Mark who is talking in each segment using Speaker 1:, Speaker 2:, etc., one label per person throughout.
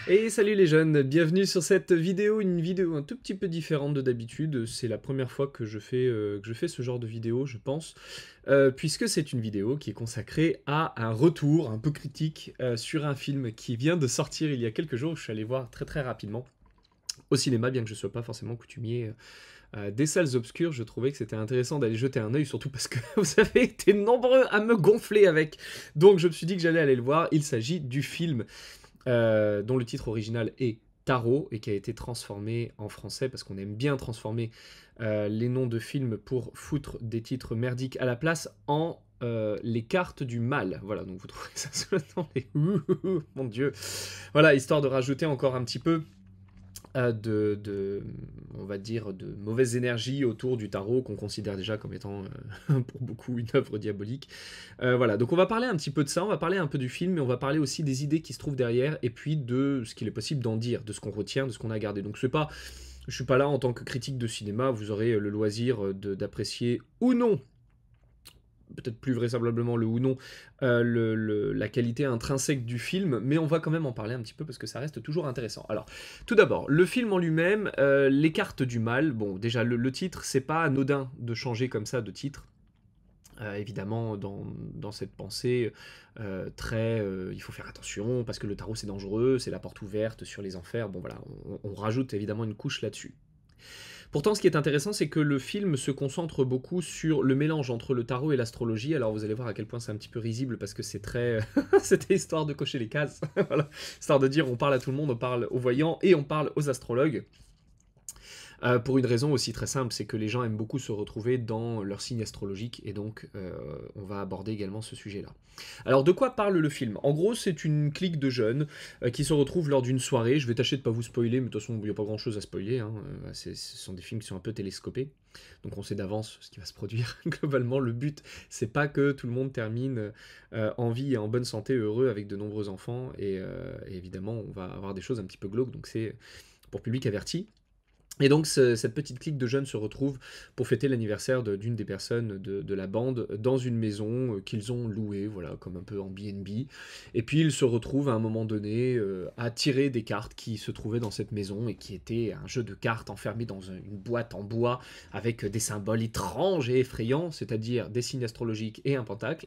Speaker 1: Et salut les jeunes, bienvenue sur cette vidéo, une vidéo un tout petit peu différente de d'habitude. C'est la première fois que je fais ce genre de vidéo, je pense, puisque c'est une vidéo qui est consacrée à un retour un peu critique sur un film qui vient de sortir il y a quelques jours. Je suis allé voir très très rapidement au cinéma, bien que je ne sois pas forcément coutumier des salles obscures. Je trouvais que c'était intéressant d'aller jeter un œil, surtout parce que vous avez été nombreux à me gonfler avec. Donc je me suis dit que j'allais aller le voir. Il s'agit du film dont le titre original est Tarot et qui a été transformé en français parce qu'on aime bien transformer les noms de films pour foutre des titres merdiques à la place en les cartes du mal. Voilà, donc vous trouvez ça sur le nom les... Mon Dieu. Voilà, histoire de rajouter encore un petit peu on va dire, de mauvaise énergie autour du tarot qu'on considère déjà comme étant pour beaucoup une œuvre diabolique. Voilà, donc on va parler un petit peu de ça, on va parler un peu du film, mais on va parler aussi des idées qui se trouvent derrière et puis de ce qu'il est possible d'en dire, de ce qu'on retient, de ce qu'on a gardé. Donc c'est pas, je suis pas là en tant que critique de cinéma, vous aurez le loisir d'apprécier ou non, peut-être plus vraisemblablement le ou non, la qualité intrinsèque du film, mais on va quand même en parler un petit peu parce que ça reste toujours intéressant. Alors, tout d'abord, le film en lui-même, les cartes du mal, bon, déjà, le titre, c'est pas anodin de changer comme ça de titre. Évidemment, dans cette pensée il faut faire attention parce que le tarot c'est dangereux, c'est la porte ouverte sur les enfers. Bon voilà, on rajoute évidemment une couche là-dessus. Pourtant, ce qui est intéressant, c'est que le film se concentre beaucoup sur le mélange entre le tarot et l'astrologie. Alors, vous allez voir à quel point c'est un petit peu risible parce que c'est très. C'était histoire de cocher les cases. Voilà. Histoire de dire on parle à tout le monde, on parle aux voyants et on parle aux astrologues. Pour une raison aussi très simple, c'est que les gens aiment beaucoup se retrouver dans leur signe astrologique, et donc on va aborder également ce sujet-là. Alors de quoi parle le film? En gros, c'est une clique de jeunes qui se retrouvent lors d'une soirée. Je vais tâcher de ne pas vous spoiler, mais de toute façon, il n'y a pas grand-chose à spoiler, hein. Ce sont des films qui sont un peu télescopés, donc on sait d'avance ce qui va se produire. Globalement, le but, c'est pas que tout le monde termine en vie et en bonne santé, heureux, avec de nombreux enfants, et évidemment, on va avoir des choses un petit peu glauques, donc c'est pour public averti. Et donc cette petite clique de jeunes se retrouve pour fêter l'anniversaire d'une des personnes de la bande dans une maison qu'ils ont louée, voilà, comme un peu en B&B. Et puis ils se retrouvent à un moment donné à tirer des cartes qui se trouvaient dans cette maison et qui était un jeu de cartes enfermé dans une boîte en bois avec des symboles étranges et effrayants, c'est-à-dire des signes astrologiques et un pentacle.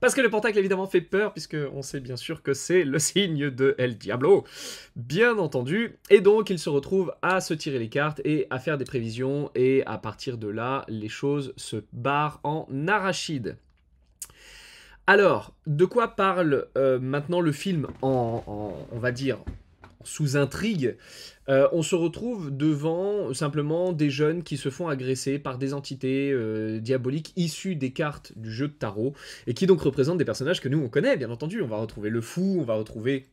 Speaker 1: Parce que le pentacle évidemment fait peur, puisqu'on sait bien sûr que c'est le signe de El Diablo, bien entendu. Et donc il se retrouve à se tirer les cartes et à faire des prévisions, et à partir de là, les choses se barrent en arachide. Alors, de quoi parle maintenant le film on va dire, sous intrigue? On se retrouve devant simplement des jeunes qui se font agresser par des entités diaboliques issues des cartes du jeu de tarot, et qui donc représentent des personnages que nous on connaît, bien entendu. On va retrouver le fou, on va retrouver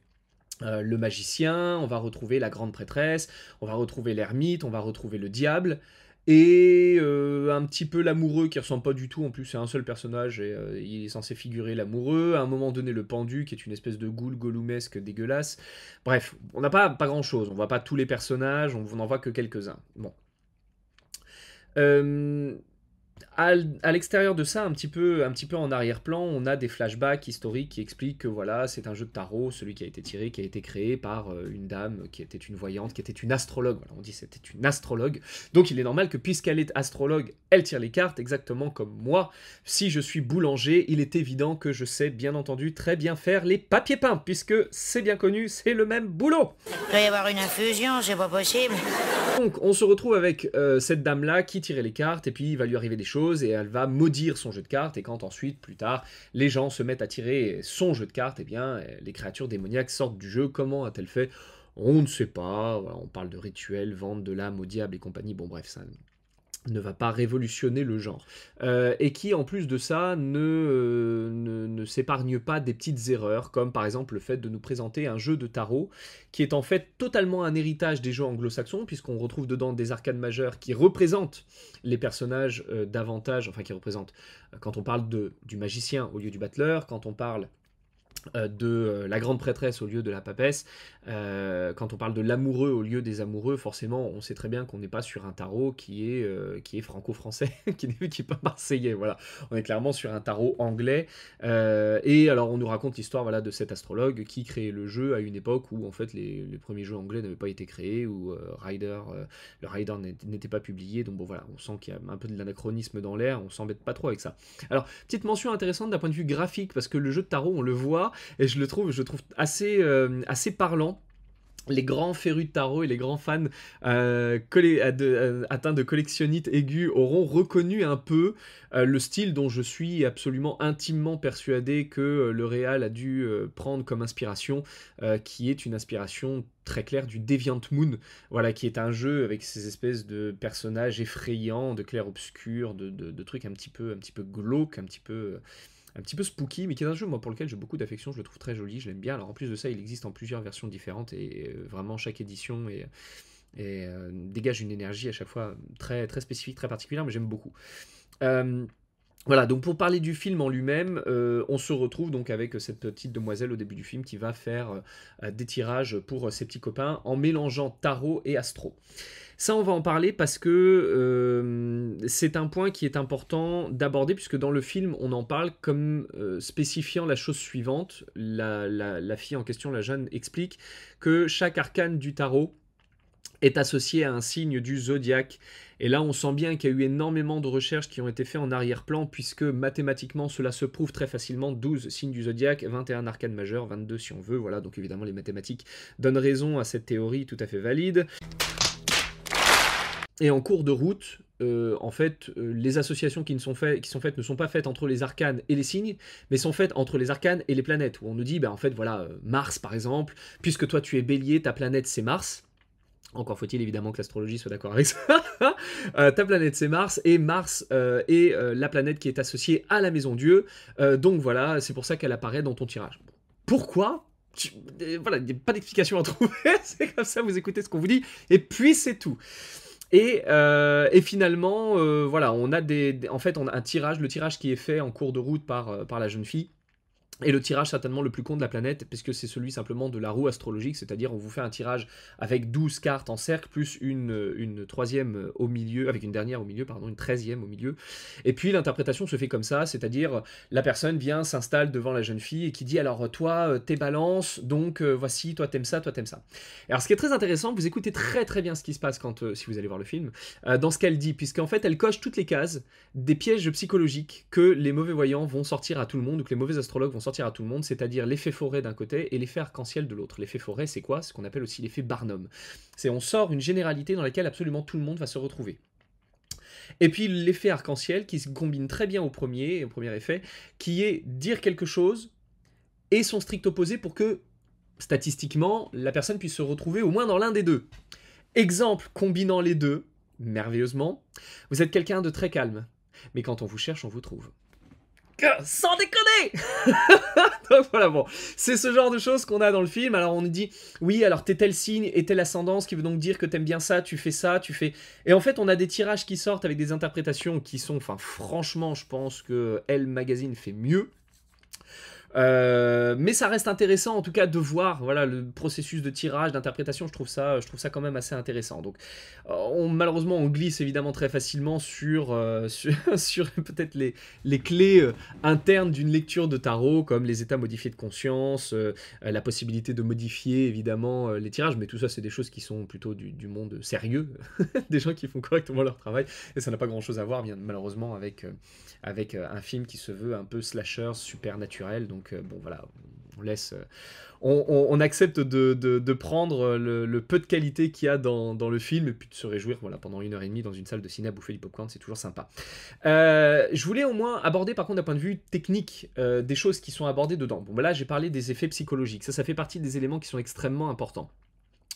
Speaker 1: le magicien, on va retrouver la grande prêtresse, on va retrouver l'ermite, on va retrouver le diable, et un petit peu l'amoureux qui ressemble pas du tout, en plus c'est un seul personnage et il est censé figurer l'amoureux, à un moment donné le pendu qui est une espèce de ghoul goloumesque dégueulasse. Bref, on n'a pas grand chose, on voit pas tous les personnages, on n'en voit que quelques-uns. Bon. Euh, à l'extérieur de ça, un petit peu en arrière-plan, on a des flashbacks historiques qui expliquent que voilà, c'est un jeu de tarot, celui qui a été tiré, qui a été créé par une dame qui était une voyante, qui était une astrologue. Voilà, on dit c'était une astrologue. Donc il est normal que puisqu'elle est astrologue, elle tire les cartes, exactement comme moi. Si je suis boulanger, il est évident que je sais bien entendu très bien faire les papiers peints, puisque c'est bien connu, c'est le même boulot.
Speaker 2: Il doit y avoir une infusion, c'est pas possible.
Speaker 1: Donc, on se retrouve avec cette dame-là qui tirait les cartes, et puis il va lui arriver des choses, et elle va maudire son jeu de cartes, et quand ensuite, plus tard, les gens se mettent à tirer son jeu de cartes, eh bien, les créatures démoniaques sortent du jeu. Comment a-t-elle fait? On ne sait pas, voilà, on parle de rituels, vente de l'âme au diable et compagnie, bon bref, ça ne va pas révolutionner le genre. Et qui, en plus de ça, ne s'épargne pas des petites erreurs, comme par exemple le fait de nous présenter un jeu de tarot, qui est en fait totalement un héritage des jeux anglo-saxons, puisqu'on retrouve dedans des arcanes majeures qui représentent les personnages davantage, enfin qui représentent, quand on parle du magicien au lieu du battleur, quand on parle de la grande prêtresse au lieu de la papesse. Quand on parle de l'amoureux au lieu des amoureux, forcément, on sait très bien qu'on n'est pas sur un tarot qui est franco-français, qui n'est pas marseillais. Voilà, on est clairement sur un tarot anglais. Et alors, on nous raconte l'histoire, voilà, de cet astrologue qui créait le jeu à une époque où en fait les premiers jeux anglais n'avaient pas été créés, où le Rider n'était pas publié. Donc bon, voilà, on sent qu'il y a un peu de l'anachronisme dans l'air. On s'embête pas trop avec ça. Alors, petite mention intéressante d'un point de vue graphique, parce que le jeu de tarot, on le voit. Et je le trouve assez parlant. Les grands férus de tarot et les grands fans atteints de collectionnite aiguë auront reconnu un peu le style dont je suis absolument intimement persuadé que le réal a dû prendre comme inspiration, qui est une inspiration très claire du Deviant Moon, voilà, qui est un jeu avec ces espèces de personnages effrayants, de clair-obscur, de trucs un petit peu glauques, un petit peu spooky, mais qui est un jeu moi, pour lequel j'ai beaucoup d'affection, je le trouve très joli, je l'aime bien. Alors en plus de ça, il existe en plusieurs versions différentes, et vraiment chaque édition dégage une énergie à chaque fois très, très spécifique, très particulière, mais j'aime beaucoup. Voilà, donc pour parler du film en lui-même, on se retrouve donc avec cette petite demoiselle au début du film qui va faire des tirages pour ses petits copains en mélangeant tarot et astro. Ça, on va en parler parce que c'est un point qui est important d'aborder, puisque dans le film, on en parle comme spécifiant la chose suivante. La fille en question, la jeune, explique que chaque arcane du tarot est associé à un signe du zodiaque. Et là, on sent bien qu'il y a eu énormément de recherches qui ont été faites en arrière-plan, puisque mathématiquement, cela se prouve très facilement. 12 signes du zodiaque, 21 arcanes majeurs, 22 si on veut. Voilà, donc évidemment, les mathématiques donnent raison à cette théorie tout à fait valide. Et en cours de route, en fait, les associations qui sont faites ne sont pas faites entre les arcanes et les signes, mais sont faites entre les arcanes et les planètes, où on nous dit, en fait, voilà, Mars par exemple, puisque toi tu es Bélier, ta planète c'est Mars. Encore faut-il évidemment que l'astrologie soit d'accord avec ça. Ta planète c'est Mars, et Mars est la planète qui est associée à la maison Dieu. Donc voilà, c'est pour ça qu'elle apparaît dans ton tirage. Pourquoi ? Voilà, il n'y a pas d'explication à trouver, c'est comme ça, vous écoutez ce qu'on vous dit, et puis c'est tout. Et finalement, voilà, on a en fait, on a un tirage, le tirage qui est fait en cours de route par la jeune fille. Et le tirage certainement le plus con de la planète, puisque c'est celui simplement de la roue astrologique, c'est-à-dire on vous fait un tirage avec 12 cartes en cercle, plus une troisième au milieu, avec une dernière au milieu, pardon, une 13e au milieu. Et puis l'interprétation se fait comme ça, c'est-à-dire la personne vient, s'installe devant la jeune fille et qui dit alors toi, t'es balance, donc voici, toi t'aimes ça, toi t'aimes ça. Alors ce qui est très intéressant, vous écoutez très très bien ce qui se passe si vous allez voir le film, dans ce qu'elle dit, puisqu'en fait elle coche toutes les cases des pièges psychologiques que les mauvais voyants vont sortir à tout le monde, ou que les mauvais astrologues vont sortir à tout le monde, c'est-à-dire l'effet forêt d'un côté et l'effet arc-en-ciel de l'autre. L'effet forêt, c'est quoi ? Ce qu'on appelle aussi l'effet Barnum. C'est on sort une généralité dans laquelle absolument tout le monde va se retrouver. Et puis l'effet arc-en-ciel qui se combine très bien au premier effet, qui est dire quelque chose et son strict opposé pour que, statistiquement, la personne puisse se retrouver au moins dans l'un des deux. Exemple combinant les deux, merveilleusement, vous êtes quelqu'un de très calme, mais quand on vous cherche, on vous trouve. Sans déconner. Donc voilà, bon, c'est ce genre de choses qu'on a dans le film. Alors on nous dit, oui, alors t'es tel signe et telle ascendance, qui veut donc dire que t'aimes bien ça, tu fais... Et en fait, on a des tirages qui sortent avec des interprétations qui sont, enfin franchement, je pense que Elle Magazine fait mieux. Mais ça reste intéressant en tout cas de voir, voilà, le processus de tirage, d'interprétation, je trouve ça quand même assez intéressant. Donc malheureusement on glisse évidemment très facilement sur peut-être les clés internes d'une lecture de tarot, comme les états modifiés de conscience, la possibilité de modifier évidemment les tirages, mais tout ça c'est des choses qui sont plutôt du monde sérieux, des gens qui font correctement leur travail, et ça n'a pas grand chose à voir bien malheureusement avec un film qui se veut un peu slasher, supernatural. Donc bon voilà, on laisse, on accepte de prendre le peu de qualité qu'il y a dans le film, et puis de se réjouir voilà, pendant 1h30 dans une salle de ciné à bouffer du popcorn, c'est toujours sympa. Je voulais au moins aborder par contre d'un point de vue technique des choses qui sont abordées dedans. Bon, là j'ai parlé des effets psychologiques, ça fait partie des éléments qui sont extrêmement importants.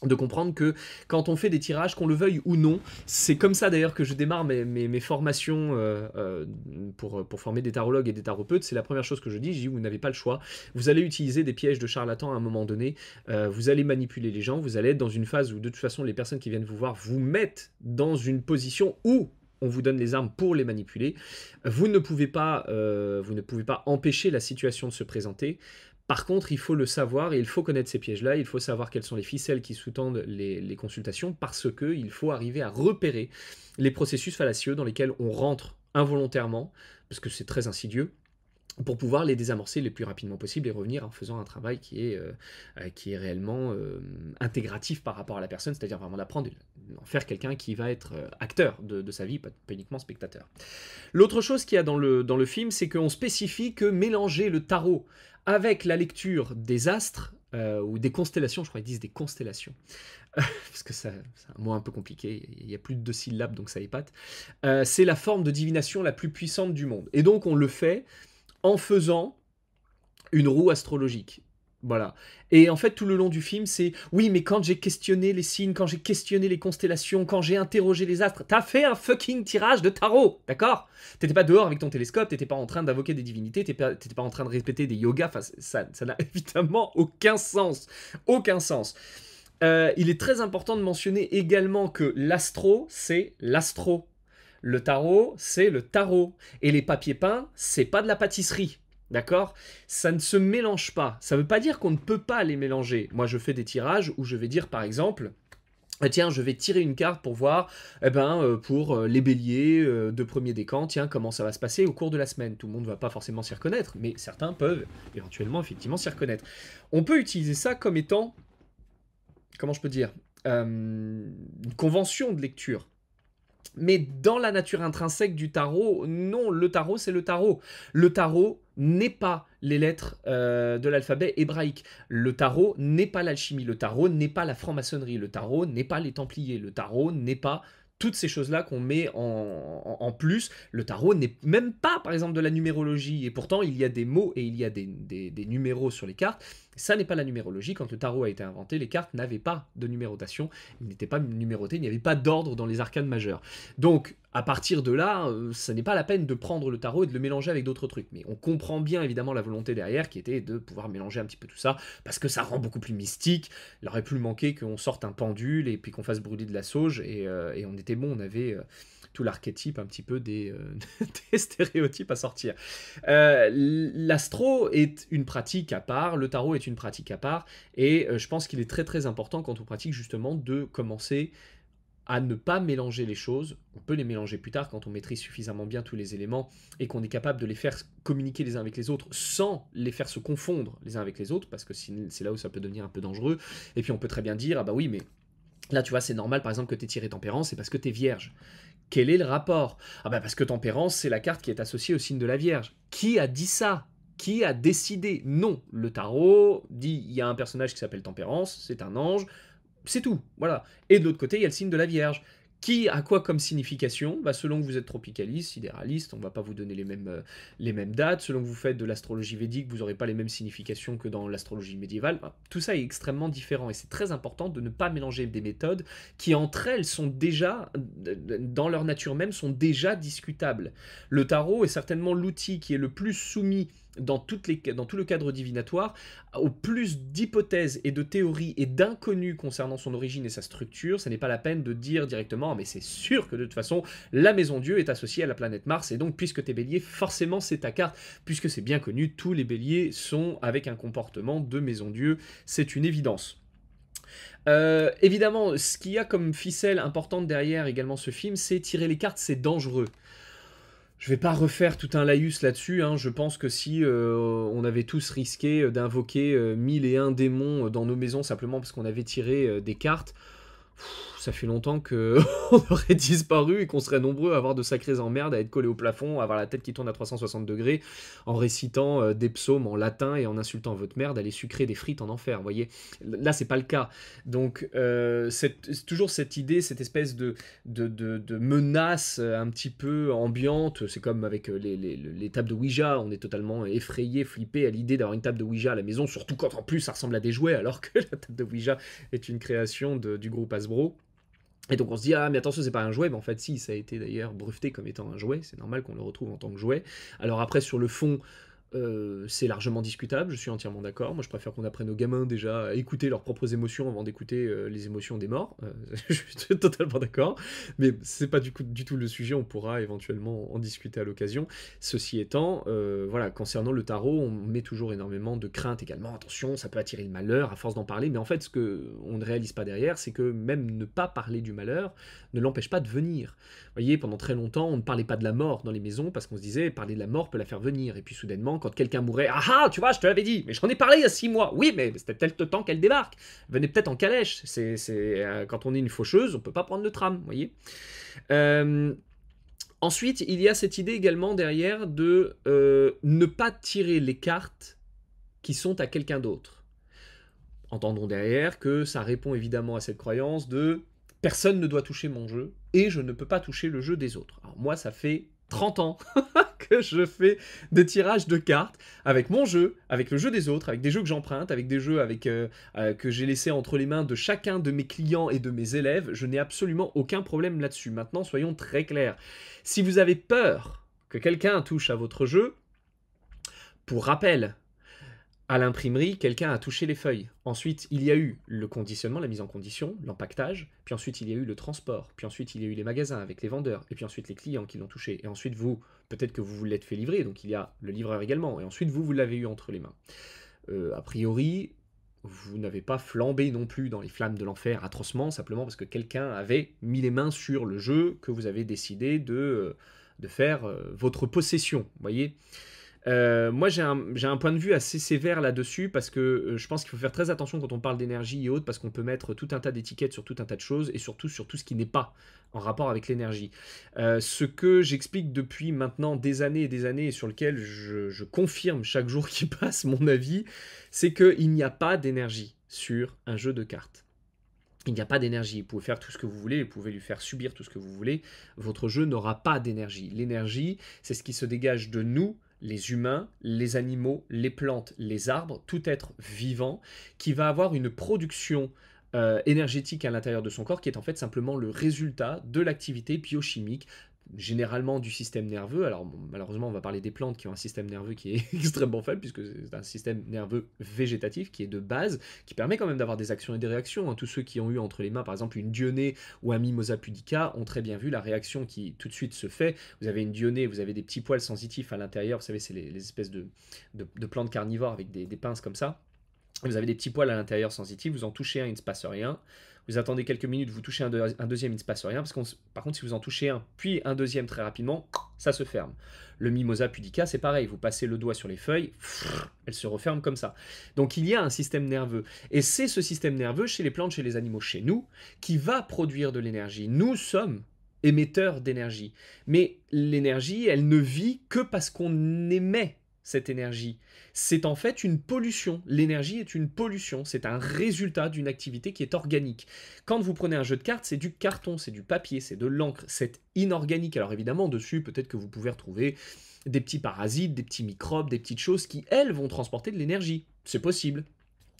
Speaker 1: De comprendre que quand on fait des tirages, qu'on le veuille ou non, c'est comme ça d'ailleurs que je démarre mes formations pour former des tarologues et des taropeutes. C'est la première chose que je dis, vous n'avez pas le choix, vous allez utiliser des pièges de charlatans à un moment donné, vous allez manipuler les gens, vous allez être dans une phase où de toute façon les personnes qui viennent vous voir vous mettent dans une position où on vous donne les armes pour les manipuler. Vous ne pouvez pas empêcher la situation de se présenter. Par contre, il faut le savoir et il faut connaître ces pièges-là, il faut savoir quelles sont les ficelles qui sous-tendent les consultations, parce qu'il faut arriver à repérer les processus fallacieux dans lesquels on rentre involontairement, parce que c'est très insidieux, pour pouvoir les désamorcer le plus rapidement possible et revenir en faisant un travail qui est réellement intégratif par rapport à la personne, c'est-à-dire vraiment d'apprendre en faire quelqu'un qui va être acteur de sa vie, pas uniquement spectateur. L'autre chose qu'il y a dans le film, c'est qu'on spécifie que mélanger le tarot avec la lecture des astres, ou des constellations, je crois qu'ils disent des constellations, parce que c'est un mot un peu compliqué, il y a plus de 2 syllabes, donc ça épate, c'est la forme de divination la plus puissante du monde. Et donc on le fait en faisant une roue astrologique. Voilà. Et en fait, tout le long du film, c'est oui, mais quand j'ai questionné les signes, quand j'ai questionné les constellations, quand j'ai interrogé les astres, t'as fait un fucking tirage de tarot, d'accord? T'étais pas dehors avec ton télescope, t'étais pas en train d'invoquer des divinités, t'étais pas en train de répéter des yogas, enfin, ça n'a évidemment aucun sens. Aucun sens. Il est très important de mentionner également que l'astro, c'est l'astro. Le tarot, c'est le tarot. Et les papiers peints, c'est pas de la pâtisserie. D'accord? Ça ne se mélange pas. Ça ne veut pas dire qu'on ne peut pas les mélanger. Moi, je fais des tirages où je vais dire, par exemple, tiens, je vais tirer une carte pour voir, pour les béliers de premier décan, tiens, comment ça va se passer au cours de la semaine. Tout le monde ne va pas forcément s'y reconnaître, mais certains peuvent éventuellement, effectivement, s'y reconnaître. On peut utiliser ça comme étant, comment je peux dire, une convention de lecture. Mais dans la nature intrinsèque du tarot, non, le tarot, c'est le tarot. Le tarot n'est pas les lettres de l'alphabet hébraïque. Le tarot n'est pas l'alchimie. Le tarot n'est pas la franc-maçonnerie. Le tarot n'est pas les Templiers. Le tarot n'est pas toutes ces choses-là qu'on met en plus. Le tarot n'est même pas, par exemple, de la numérologie. Et pourtant, il y a des mots et il y a des numéros sur les cartes. Ça n'est pas la numérologie. Quand le tarot a été inventé, les cartes n'avaient pas de numérotation. Ils n'étaient pas numérotés. Il n'y avait pas d'ordre dans les arcanes majeures. Donc, à partir de là, ça n'est pas la peine de prendre le tarot et de le mélanger avec d'autres trucs. Mais on comprend bien, évidemment, la volonté derrière, qui était de pouvoir mélanger un petit peu tout ça, parce que ça rend beaucoup plus mystique. Il aurait pu manquer qu'on sorte un pendule et puis qu'on fasse brûler de la sauge, et on était bon, on avait tout l'archétype, un petit peu des stéréotypes à sortir. L'astro est une pratique à part, le tarot est une pratique à part, et je pense qu'il est très très important quand on pratique justement de commencer à ne pas mélanger les choses. On peut les mélanger plus tard quand on maîtrise suffisamment bien tous les éléments et qu'on est capable de les faire communiquer les uns avec les autres sans les faire se confondre les uns avec les autres, parce que c'est là où ça peut devenir un peu dangereux. Et puis on peut très bien dire, ah bah oui, mais là tu vois, c'est normal par exemple que tu aies tiré Tempérance, c'est parce que tu es vierge. Quel est le rapport? Ah bah parce que Tempérance, c'est la carte qui est associée au signe de la Vierge. Qui a dit ça? Qui a décidé? Non, le tarot dit, il y a un personnage qui s'appelle Tempérance, c'est un ange, c'est tout, voilà. Et de l'autre côté, il y a le signe de la Vierge. Qui a quoi comme signification? Selon que vous êtes tropicaliste, sidéraliste, on ne va pas vous donner les mêmes dates. Selon que vous faites de l'astrologie védique, vous n'aurez pas les mêmes significations que dans l'astrologie médiévale. Tout ça est extrêmement différent et c'est très important de ne pas mélanger des méthodes qui, entre elles, sont déjà, dans leur nature même, sont déjà discutables. Le tarot est certainement l'outil qui est le plus soumis dans tout le cadre divinatoire, au plus d'hypothèses et de théories et d'inconnus concernant son origine et sa structure. Ce n'est pas la peine de dire directement, mais c'est sûr que de toute façon, la maison Dieu est associée à la planète Mars, et donc puisque t'es bélier, forcément c'est ta carte, puisque c'est bien connu, tous les béliers sont avec un comportement de maison Dieu, c'est une évidence. Évidemment, ce qu'il y a comme ficelle importante derrière également ce film, c'est tirer les cartes, c'est dangereux. Je vais pas refaire tout un laïus là-dessus, hein. Je pense que si on avait tous risqué d'invoquer 1001 démons dans nos maisons simplement parce qu'on avait tiré des cartes, ça fait longtemps qu'on aurait disparu et qu'on serait nombreux à avoir de sacrées emmerdes, à être collés au plafond, à avoir la tête qui tourne à 360 degrés, en récitant des psaumes en latin et en insultant votre mère, d'aller sucrer des frites en enfer, vous voyez. Là, c'est pas le cas. Donc, c'est toujours cette idée, cette espèce de menace un petit peu ambiante. C'est comme avec les tables de Ouija, on est totalement effrayé, flippé à l'idée d'avoir une table de Ouija à la maison, surtout quand en plus ça ressemble à des jouets, alors que la table de Ouija est une création du groupe Hasbro. Et donc on se dit, ah mais attention, c'est pas un jouet, mais en fait si, ça a été d'ailleurs breveté comme étant un jouet, c'est normal qu'on le retrouve en tant que jouet. Alors après, sur le fond, c'est largement discutable, je suis entièrement d'accord. Moi, je préfère qu'on apprenne aux gamins déjà à écouter leurs propres émotions avant d'écouter les émotions des morts. Je suis totalement d'accord. Mais c'est pas du tout le sujet, on pourra éventuellement en discuter à l'occasion. Ceci étant, voilà, concernant le tarot, on met toujours énormément de crainte également. Attention, ça peut attirer le malheur à force d'en parler. Mais en fait, ce qu'on ne réalise pas derrière, c'est que même ne pas parler du malheur ne l'empêche pas de venir. Vous voyez, pendant très longtemps, on ne parlait pas de la mort dans les maisons parce qu'on se disait, parler de la mort peut la faire venir. Et puis soudainement, quand quelqu'un mourait, ah ah, tu vois, je te l'avais dit, mais j'en ai parlé il y a 6 mois. Oui, mais c'était peut-être le temps qu'elle débarque. Venez peut-être en calèche. Quand on est une faucheuse, on peut pas prendre le tram, vous voyez. Ensuite, il y a cette idée également derrière de ne pas tirer les cartes qui sont à quelqu'un d'autre. Entendons derrière que ça répond évidemment à cette croyance de personne ne doit toucher mon jeu et je ne peux pas toucher le jeu des autres. Alors moi, ça fait 30 ans que je fais des tirages de cartes avec mon jeu, avec le jeu des autres, avec des jeux que j'emprunte, avec des jeux que j'ai laissés entre les mains de chacun de mes clients et de mes élèves. Je n'ai absolument aucun problème là-dessus. Maintenant, soyons très clairs. Si vous avez peur que quelqu'un touche à votre jeu, pour rappel, à l'imprimerie, quelqu'un a touché les feuilles. Ensuite, il y a eu le conditionnement, la mise en condition, l'empaquetage. Puis ensuite, il y a eu le transport. Puis ensuite, il y a eu les magasins avec les vendeurs. Et puis ensuite, les clients qui l'ont touché. Et ensuite, vous, peut-être que vous vous l'êtes fait livrer. Donc, il y a le livreur également. Et ensuite, vous l'avez eu entre les mains. A priori, vous n'avez pas flambé non plus dans les flammes de l'enfer atrocement, simplement parce que quelqu'un avait mis les mains sur le jeu que vous avez décidé de faire votre possession. Vous voyez ? Moi j'ai un point de vue assez sévère là-dessus parce que je pense qu'il faut faire très attention quand on parle d'énergie et autres parce qu'on peut mettre tout un tas d'étiquettes sur tout un tas de choses et surtout sur tout ce qui n'est pas en rapport avec l'énergie. Ce que j'explique depuis maintenant des années et sur lequel je confirme chaque jour qui passe mon avis, c'est qu'il n'y a pas d'énergie sur un jeu de cartes. Il n'y a pas d'énergie, vous pouvez faire tout ce que vous voulez, vous pouvez lui faire subir tout ce que vous voulez, votre jeu n'aura pas d'énergie. L'énergie, c'est ce qui se dégage de nous, les humains, les animaux, les plantes, les arbres, tout être vivant, qui va avoir une production énergétique à l'intérieur de son corps, qui est en fait simplement le résultat de l'activité biochimique, généralement du système nerveux. Alors bon, malheureusement, on va parler des plantes qui ont un système nerveux qui est extrêmement faible, puisque c'est un système nerveux végétatif qui est de base, qui permet quand même d'avoir des actions et des réactions. Tous ceux qui ont eu entre les mains, par exemple, une Dionée ou un Mimosa pudica, ont très bien vu la réaction qui tout de suite se fait. Vous avez une Dionée, vous avez des petits poils sensitifs à l'intérieur, vous savez, c'est les espèces de plantes carnivores avec des pinces comme ça. Vous avez des petits poils à l'intérieur sensitifs, vous en touchez un, il ne se passe rien. Vous attendez quelques minutes, vous touchez un deuxième, il ne se passe rien. Par contre, si vous en touchez un, puis un deuxième très rapidement, ça se ferme. Le Mimosa pudica, c'est pareil. Vous passez le doigt sur les feuilles, elles se referment comme ça. Donc il y a un système nerveux. Et c'est ce système nerveux, chez les plantes, chez les animaux, chez nous, qui va produire de l'énergie. Nous sommes émetteurs d'énergie. Mais l'énergie, elle ne vit que parce qu'on émet cette énergie. C'est en fait une pollution. L'énergie est une pollution. C'est un résultat d'une activité qui est organique. Quand vous prenez un jeu de cartes, c'est du carton, c'est du papier, c'est de l'encre, c'est inorganique. Alors évidemment, dessus, peut-être que vous pouvez retrouver des petits parasites, des petits microbes, des petites choses qui, elles, vont transporter de l'énergie. C'est possible.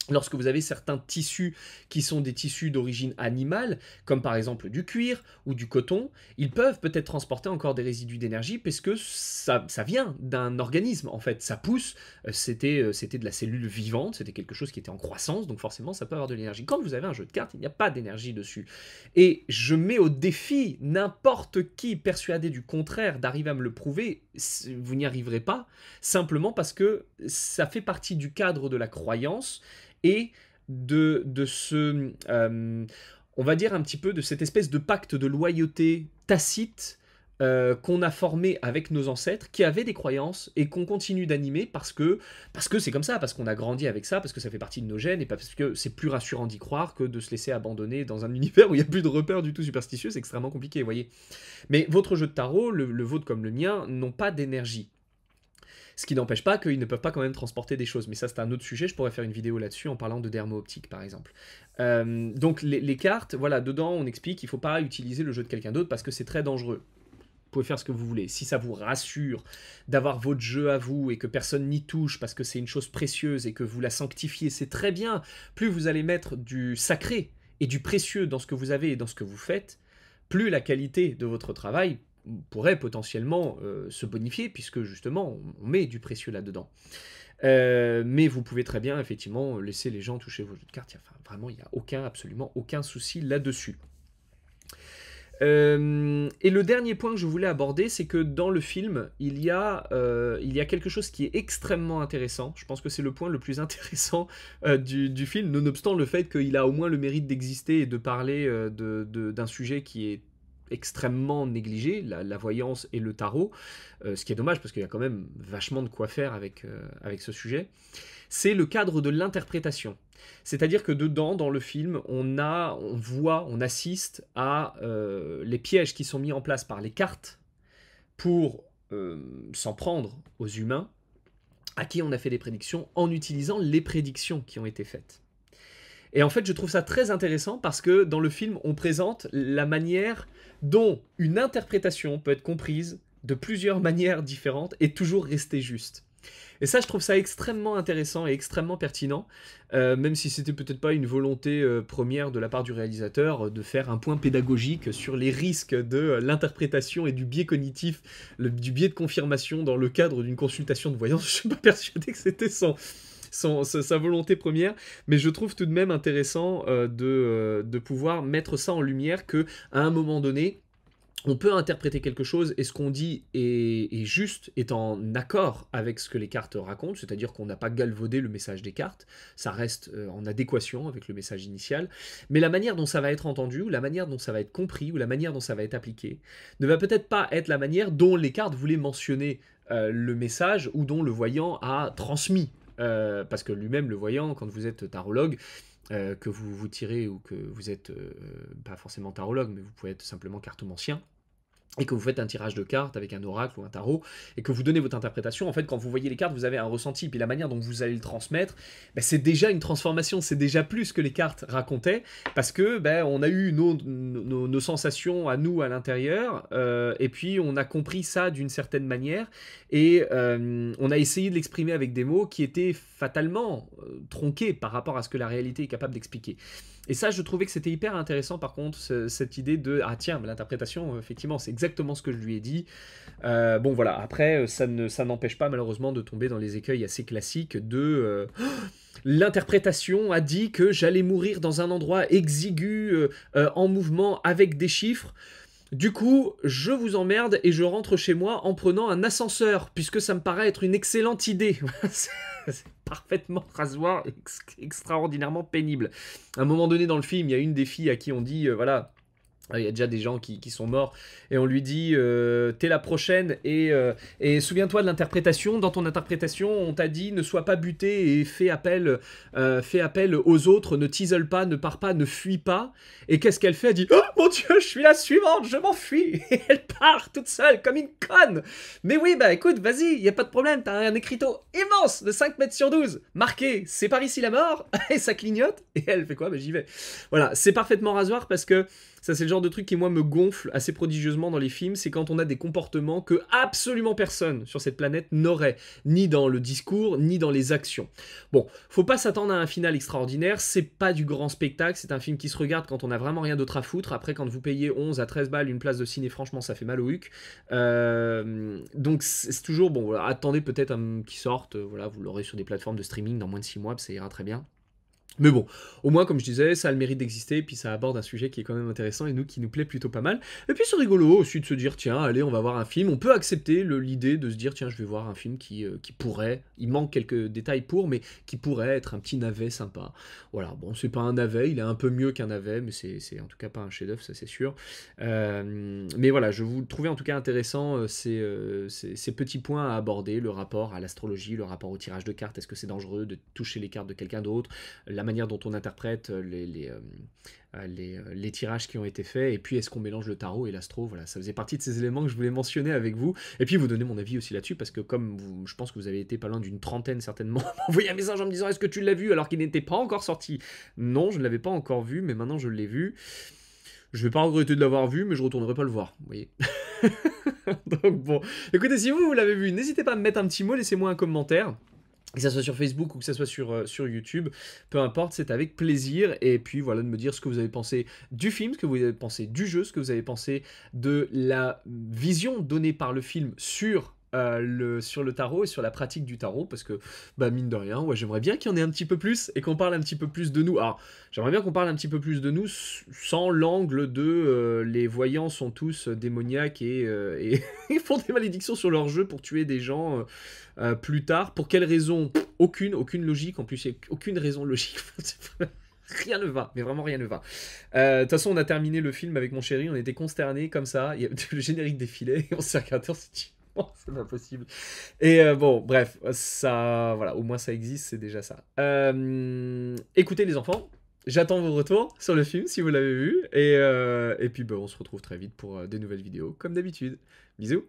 Speaker 1: Lorsque vous avez certains tissus qui sont des tissus d'origine animale, comme par exemple du cuir ou du coton, ils peuvent peut-être transporter encore des résidus d'énergie parce que ça vient d'un organisme, en fait. Ça pousse, c'était de la cellule vivante, c'était quelque chose qui était en croissance, donc forcément ça peut avoir de l'énergie. Quand vous avez un jeu de cartes, il n'y a pas d'énergie dessus. Et je mets au défi n'importe qui persuadé du contraire d'arriver à me le prouver, vous n'y arriverez pas, simplement parce que ça fait partie du cadre de la croyance et de ce, on va dire un petit peu de cette espèce de pacte de loyauté tacite qu'on a formé avec nos ancêtres, qui avaient des croyances et qu'on continue d'animer parce que c'est comme ça, parce qu'on a grandi avec ça, parce que ça fait partie de nos gènes et parce que c'est plus rassurant d'y croire que de se laisser abandonner dans un univers où il n'y a plus de repères du tout superstitieux, c'est extrêmement compliqué, vous voyez. Mais votre jeu de tarot, le vôtre comme le mien, n'ont pas d'énergie. Ce qui n'empêche pas qu'ils ne peuvent pas quand même transporter des choses. Mais ça, c'est un autre sujet. Je pourrais faire une vidéo là-dessus en parlant de dermo-optique, par exemple. Donc, les cartes, voilà, dedans, on explique qu'il ne faut pas utiliser le jeu de quelqu'un d'autre parce que c'est très dangereux. Vous pouvez faire ce que vous voulez. Si ça vous rassure d'avoir votre jeu à vous et que personne n'y touche parce que c'est une chose précieuse et que vous la sanctifiez, c'est très bien. Plus vous allez mettre du sacré et du précieux dans ce que vous avez et dans ce que vous faites, plus la qualité de votre travail pourrait potentiellement se bonifier, puisque justement, on met du précieux là-dedans. Mais vous pouvez très bien, effectivement, laisser les gens toucher vos jeux de cartes. Enfin, vraiment, il n'y a absolument aucun souci là-dessus. Et le dernier point que je voulais aborder, c'est que dans le film, il y a quelque chose qui est extrêmement intéressant. Je pense que c'est le point le plus intéressant du film, nonobstant le fait qu'il a au moins le mérite d'exister et de parler d'un sujet qui est extrêmement négligé, la voyance et le tarot, ce qui est dommage parce qu'il y a quand même vachement de quoi faire avec ce sujet. C'est le cadre de l'interprétation. C'est-à-dire que dedans, dans le film, on assiste à les pièges qui sont mis en place par les cartes pour s'en prendre aux humains, à qui on a fait des prédictions en utilisant les prédictions qui ont été faites. Et en fait, je trouve ça très intéressant parce que dans le film, on présente la manière dont une interprétation peut être comprise de plusieurs manières différentes et toujours rester juste. Et ça, je trouve ça extrêmement intéressant et extrêmement pertinent, même si c'était peut-être pas une volonté première de la part du réalisateur de faire un point pédagogique sur les risques de l'interprétation et du biais cognitif, du biais de confirmation dans le cadre d'une consultation de voyance. Je suis pas persuadé que c'était sa volonté première, mais je trouve tout de même intéressant de pouvoir mettre ça en lumière qu'à un moment donné, on peut interpréter quelque chose et ce qu'on dit est juste, est en accord avec ce que les cartes racontent, c'est-à-dire qu'on n'a pas galvaudé le message des cartes, ça reste en adéquation avec le message initial, mais la manière dont ça va être entendu, ou la manière dont ça va être compris, ou la manière dont ça va être appliqué, ne va peut-être pas être la manière dont les cartes voulaient mentionner le message ou dont le voyant a transmis. Parce que lui-même, le voyant, quand vous êtes tarologue, que vous tirez ou que vous êtes pas forcément tarologue, mais vous pouvez être simplement cartomancien, et que vous faites un tirage de cartes avec un oracle ou un tarot, et que vous donnez votre interprétation, en fait, quand vous voyez les cartes, vous avez un ressenti, puis la manière dont vous allez le transmettre, ben, c'est déjà une transformation, c'est déjà plus que les cartes racontaient, parce que ben, on a eu nos sensations à nous à l'intérieur, et puis on a compris ça d'une certaine manière, et on a essayé de l'exprimer avec des mots qui étaient fatalement tronqués par rapport à ce que la réalité est capable d'expliquer. Et ça, je trouvais que c'était hyper intéressant, par contre, cette idée de « Ah tiens, l'interprétation, effectivement, c'est exactement ce que je lui ai dit. » Bon, voilà, après, ça n'empêche pas, malheureusement, de tomber dans les écueils assez classiques de l'interprétation a dit que j'allais mourir dans un endroit exigu, en mouvement, avec des chiffres. Du coup, je vous emmerde et je rentre chez moi en prenant un ascenseur, puisque ça me paraît être une excellente idée. C'est parfaitement rasoir, extraordinairement pénible. À un moment donné dans le film, il y a une des filles à qui on dit, voilà, il y a déjà des gens qui sont morts, et on lui dit t'es la prochaine, et souviens-toi de l'interprétation. Dans ton interprétation, on t'a dit ne sois pas buté et fais appel aux autres, ne t'isole pas, ne pars pas, ne fuis pas. Et qu'est-ce qu'elle fait? Elle dit oh mon Dieu, je suis la suivante, je m'enfuis. Et elle part toute seule comme une conne. Mais oui, bah écoute, vas-y, y a pas de problème, t'as un écriteau immense de 5 mètres sur 12 marqué c'est par ici la mort, et ça clignote, et elle fait quoi? Bah j'y vais. Voilà, c'est parfaitement rasoir parce que ça, c'est le genre de truc qui, moi, me gonfle assez prodigieusement dans les films, c'est quand on a des comportements que absolument personne sur cette planète n'aurait, ni dans le discours, ni dans les actions. Bon, faut pas s'attendre à un final extraordinaire, c'est pas du grand spectacle, c'est un film qui se regarde quand on a vraiment rien d'autre à foutre. Après, quand vous payez 11 à 13 balles une place de ciné, franchement, ça fait mal au huc. Donc, c'est toujours, bon, voilà, attendez peut-être qu'il sorte, voilà, vous l'aurez sur des plateformes de streaming dans moins de 6 mois, ça ira très bien. Mais bon, au moins, comme je disais, ça a le mérite d'exister, et puis ça aborde un sujet qui est quand même intéressant et qui nous plaît plutôt pas mal. Et puis c'est rigolo aussi de se dire, tiens, allez, on va voir un film. On peut accepter l'idée de se dire, tiens, je vais voir un film qui pourrait, il manque quelques détails mais qui pourrait être un petit navet sympa. Voilà, bon, c'est pas un navet, il est un peu mieux qu'un navet, mais c'est en tout cas pas un chef-d'œuvre, ça c'est sûr. Mais voilà, je vous trouvais en tout cas intéressant ces petits points à aborder, le rapport à l'astrologie, le rapport au tirage de cartes, est-ce que c'est dangereux de toucher les cartes de quelqu'un d'autre, la manière dont on interprète les tirages qui ont été faits, et puis est-ce qu'on mélange le tarot et l'astro. Voilà, ça faisait partie de ces éléments que je voulais mentionner avec vous, et puis vous donner mon avis aussi là-dessus, parce que comme je pense que vous avez été pas loin d'une trentaine certainement, m'envoyer un message en me disant est-ce que tu l'as vu alors qu'il n'était pas encore sorti. Non, je ne l'avais pas encore vu, mais maintenant je l'ai vu. Je vais pas regretter de l'avoir vu, mais je retournerai pas le voir, vous voyez. Donc bon, écoutez, si vous l'avez vu, n'hésitez pas à me mettre un petit mot, laissez-moi un commentaire. que ça soit sur Facebook ou que ça soit sur YouTube, peu importe, c'est avec plaisir. Et puis voilà, de me dire ce que vous avez pensé du film, ce que vous avez pensé du jeu, ce que vous avez pensé de la vision donnée par le film sur le tarot et sur la pratique du tarot, parce que, bah, mine de rien, ouais, j'aimerais bien qu'il y en ait un petit peu plus et qu'on parle un petit peu plus de nous. Alors, j'aimerais bien qu'on parle un petit peu plus de nous sans l'angle de les voyants sont tous démoniaques et ils font des malédictions sur leur jeu pour tuer des gens plus tard. Pour quelle raison? Aucune logique. En plus, il n'y a aucune raison logique. Rien ne va, mais vraiment rien ne va. De toute façon, on a terminé le film avec mon chéri, on était consternés comme ça. Il y a le générique défilé, et on s'est regardé, on s'est dit, oh, c'est pas possible. Et bon, bref, ça, voilà, au moins ça existe, c'est déjà ça. Écoutez les enfants, j'attends vos retours sur le film si vous l'avez vu, et puis bah, on se retrouve très vite pour des nouvelles vidéos, comme d'habitude. Bisous.